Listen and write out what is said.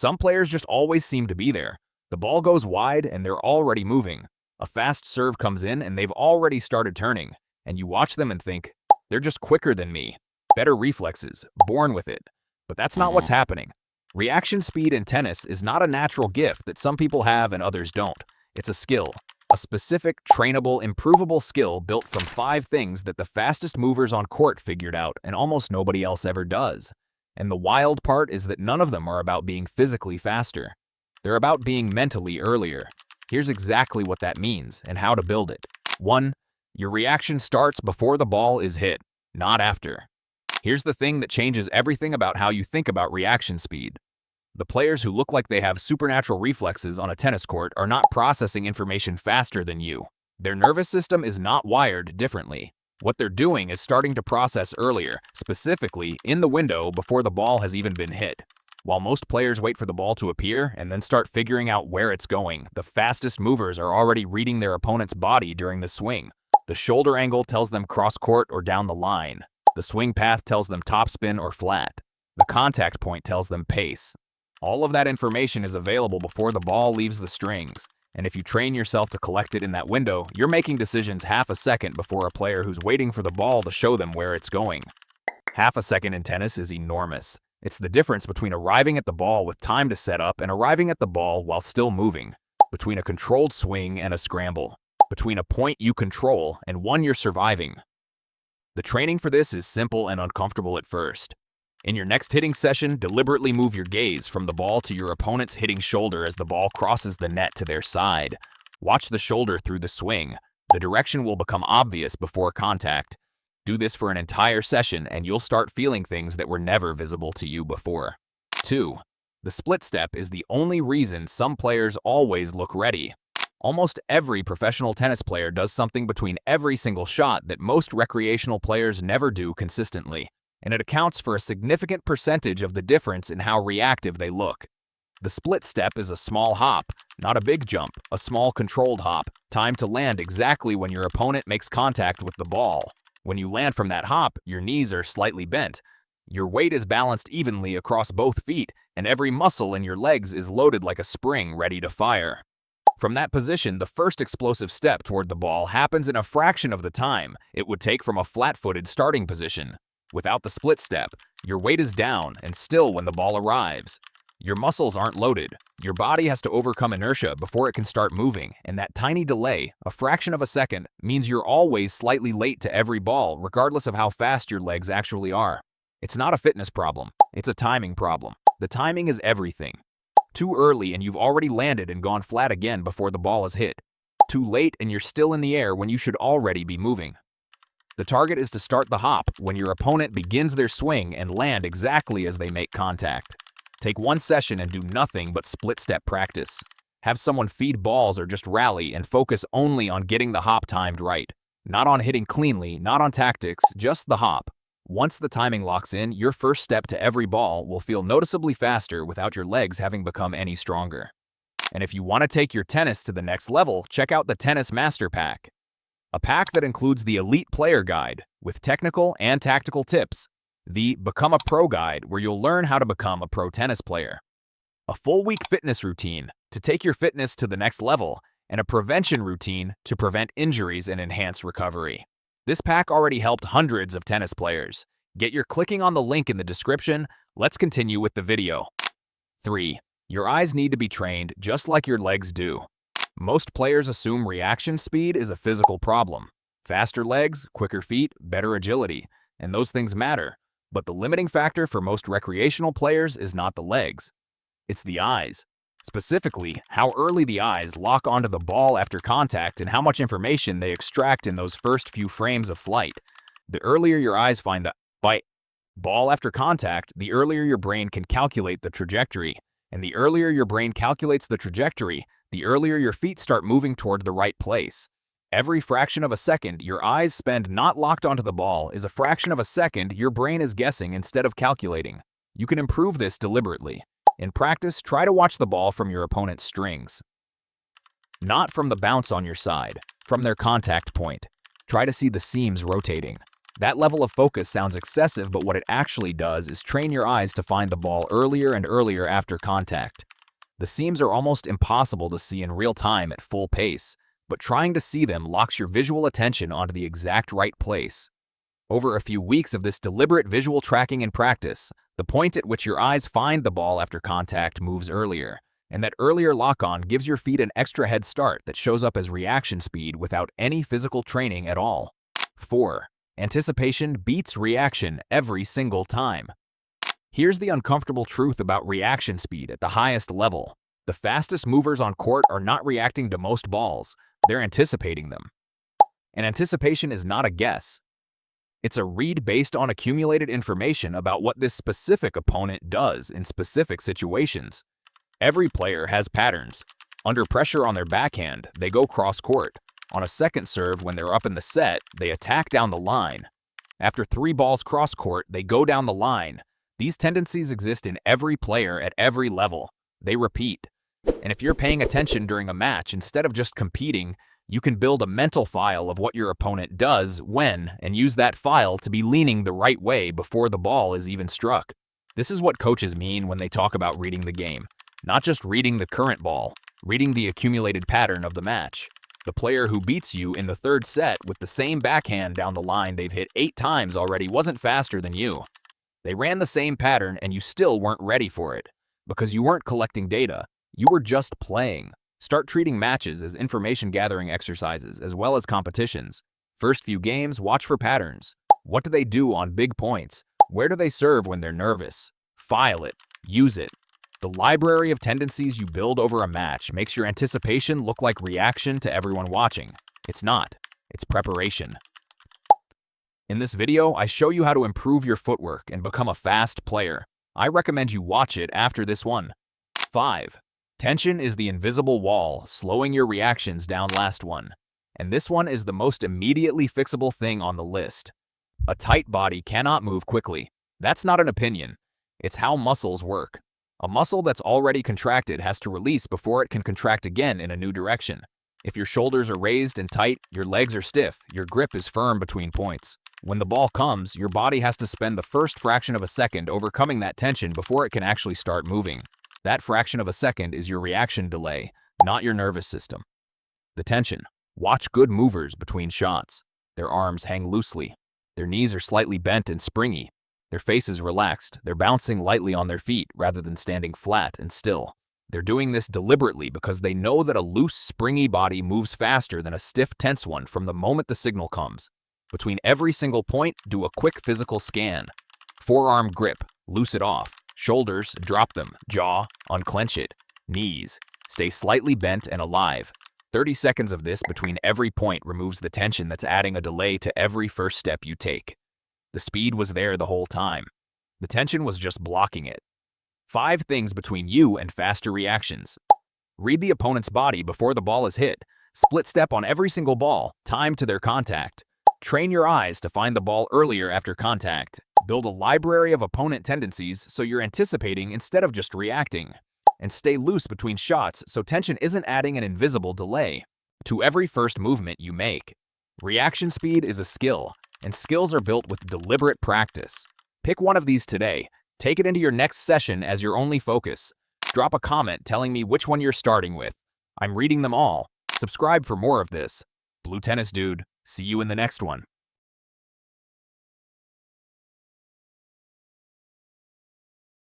Some players just always seem to be there. The ball goes wide and they're already moving. A fast serve comes in and they've already started turning. And you watch them and think, they're just quicker than me. Better reflexes, born with it. But that's not what's happening. Reaction speed in tennis is not a natural gift that some people have and others don't. It's a skill. A specific, trainable, improvable skill built from 5 things that the fastest movers on court figured out and almost nobody else ever does. And the wild part is that none of them are about being physically faster. They're about being mentally earlier. Here's exactly what that means and how to build it. 1. Your reaction starts before the ball is hit, not after. Here's the thing that changes everything about how you think about reaction speed. The players who look like they have supernatural reflexes on a tennis court are not processing information faster than you. Their nervous system is not wired differently. What they're doing is starting to process earlier, specifically in the window before the ball has even been hit. While most players wait for the ball to appear and then start figuring out where it's going, the fastest movers are already reading their opponent's body during the swing. The shoulder angle tells them cross-court or down the line. The swing path tells them topspin or flat. The contact point tells them pace. All of that information is available before the ball leaves the strings, and if you train yourself to collect it in that window, you're making decisions half a second before a player who's waiting for the ball to show them where it's going. Half a second in tennis is enormous. It's the difference between arriving at the ball with time to set up and arriving at the ball while still moving, between a controlled swing and a scramble, between a point you control and one you're surviving. The training for this is simple and uncomfortable at first. In your next hitting session, deliberately move your gaze from the ball to your opponent's hitting shoulder as the ball crosses the net to their side. Watch the shoulder through the swing. The direction will become obvious before contact. Do this for an entire session and you'll start feeling things that were never visible to you before. 2. The split step is the only reason some players always look ready. Almost every professional tennis player does something between every single shot that most recreational players never do consistently, and it accounts for a significant percentage of the difference in how reactive they look. The split step is a small hop, not a big jump, a small controlled hop, timed to land exactly when your opponent makes contact with the ball. When you land from that hop, your knees are slightly bent. Your weight is balanced evenly across both feet, and every muscle in your legs is loaded like a spring ready to fire. From that position, the first explosive step toward the ball happens in a fraction of the time it would take from a flat-footed starting position. Without the split step, your weight is down and still when the ball arrives. Your muscles aren't loaded. Your body has to overcome inertia before it can start moving, and that tiny delay, a fraction of a second, means you're always slightly late to every ball, regardless of how fast your legs actually are. It's not a fitness problem, it's a timing problem. The timing is everything. Too early and you've already landed and gone flat again before the ball is hit. Too late and you're still in the air when you should already be moving. The target is to start the hop when your opponent begins their swing and land exactly as they make contact. Take one session and do nothing but split-step practice. Have someone feed balls or just rally and focus only on getting the hop timed right. Not on hitting cleanly, not on tactics, just the hop. Once the timing locks in, your first step to every ball will feel noticeably faster without your legs having become any stronger. And if you want to take your tennis to the next level, check out the Tennis Master Pack. A pack that includes the Elite Player Guide with technical and tactical tips, the Become a Pro Guide where you'll learn how to become a pro tennis player, a full-week fitness routine to take your fitness to the next level, and a prevention routine to prevent injuries and enhance recovery. This pack already helped hundreds of tennis players. Get your clicking on the link in the description. Let's continue with the video. 3. Your eyes need to be trained just like your legs do. Most players assume reaction speed is a physical problem. Faster legs, quicker feet, better agility, and those things matter. But the limiting factor for most recreational players is not the legs. It's the eyes. Specifically, how early the eyes lock onto the ball after contact and how much information they extract in those first few frames of flight. The earlier your eyes find the ball after contact, the earlier your brain can calculate the trajectory. And the earlier your brain calculates the trajectory, the earlier your feet start moving toward the right place. Every fraction of a second your eyes spend not locked onto the ball is a fraction of a second your brain is guessing instead of calculating. You can improve this deliberately. In practice, try to watch the ball from your opponent's strings. Not from the bounce on your side, from their contact point. Try to see the seams rotating. That level of focus sounds excessive, but what it actually does is train your eyes to find the ball earlier and earlier after contact. The seams are almost impossible to see in real time at full pace, but trying to see them locks your visual attention onto the exact right place. Over a few weeks of this deliberate visual tracking and practice, the point at which your eyes find the ball after contact moves earlier, and that earlier lock-on gives your feet an extra head start that shows up as reaction speed without any physical training at all. 4. Anticipation beats reaction every single time. Here's the uncomfortable truth about reaction speed at the highest level. The fastest movers on court are not reacting to most balls, they're anticipating them. And anticipation is not a guess. It's a read based on accumulated information about what this specific opponent does in specific situations. Every player has patterns. Under pressure on their backhand, they go cross-court. On a second serve, when they're up in the set, they attack down the line. After 3 balls cross-court, they go down the line. These tendencies exist in every player at every level. They repeat. And if you're paying attention during a match instead of just competing, you can build a mental file of what your opponent does when, and use that file to be leaning the right way before the ball is even struck. This is what coaches mean when they talk about reading the game. Not just reading the current ball, reading the accumulated pattern of the match. The player who beats you in the 3rd set with the same backhand down the line they've hit 8 times already wasn't faster than you. They ran the same pattern and you still weren't ready for it. Because you weren't collecting data, you were just playing. Start treating matches as information-gathering exercises as well as competitions. First few games, watch for patterns. What do they do on big points? Where do they serve when they're nervous? File it. Use it. The library of tendencies you build over a match makes your anticipation look like reaction to everyone watching. It's not. It's preparation. In this video, I show you how to improve your footwork and become a fast player. I recommend you watch it after this one. 5. Tension is the invisible wall, slowing your reactions down. Last one. And this one is the most immediately fixable thing on the list. A tight body cannot move quickly. That's not an opinion. It's how muscles work. A muscle that's already contracted has to release before it can contract again in a new direction. If your shoulders are raised and tight, your legs are stiff, your grip is firm between points. When the ball comes, your body has to spend the first fraction of a second overcoming that tension before it can actually start moving. That fraction of a second is your reaction delay, not your nervous system. The tension. Watch good movers between shots. Their arms hang loosely. Their knees are slightly bent and springy. Their faces relaxed. They're bouncing lightly on their feet rather than standing flat and still. They're doing this deliberately because they know that a loose, springy body moves faster than a stiff, tense one from the moment the signal comes. Between every single point, do a quick physical scan. Forearm grip. Loose it off. Shoulders, drop them. Jaw, unclench it. Knees, stay slightly bent and alive. 30 seconds of this between every point removes the tension that's adding a delay to every first step you take. The speed was there the whole time. The tension was just blocking it. 5 things between you and faster reactions. Read the opponent's body before the ball is hit. Split step on every single ball, time to their contact. Train your eyes to find the ball earlier after contact. Build a library of opponent tendencies so you're anticipating instead of just reacting. And stay loose between shots so tension isn't adding an invisible delay to every first movement you make. Reaction speed is a skill, and skills are built with deliberate practice. Pick one of these today. Take it into your next session as your only focus. Drop a comment telling me which one you're starting with. I'm reading them all. Subscribe for more of this. Blue Tennis Dude. See you in the next one.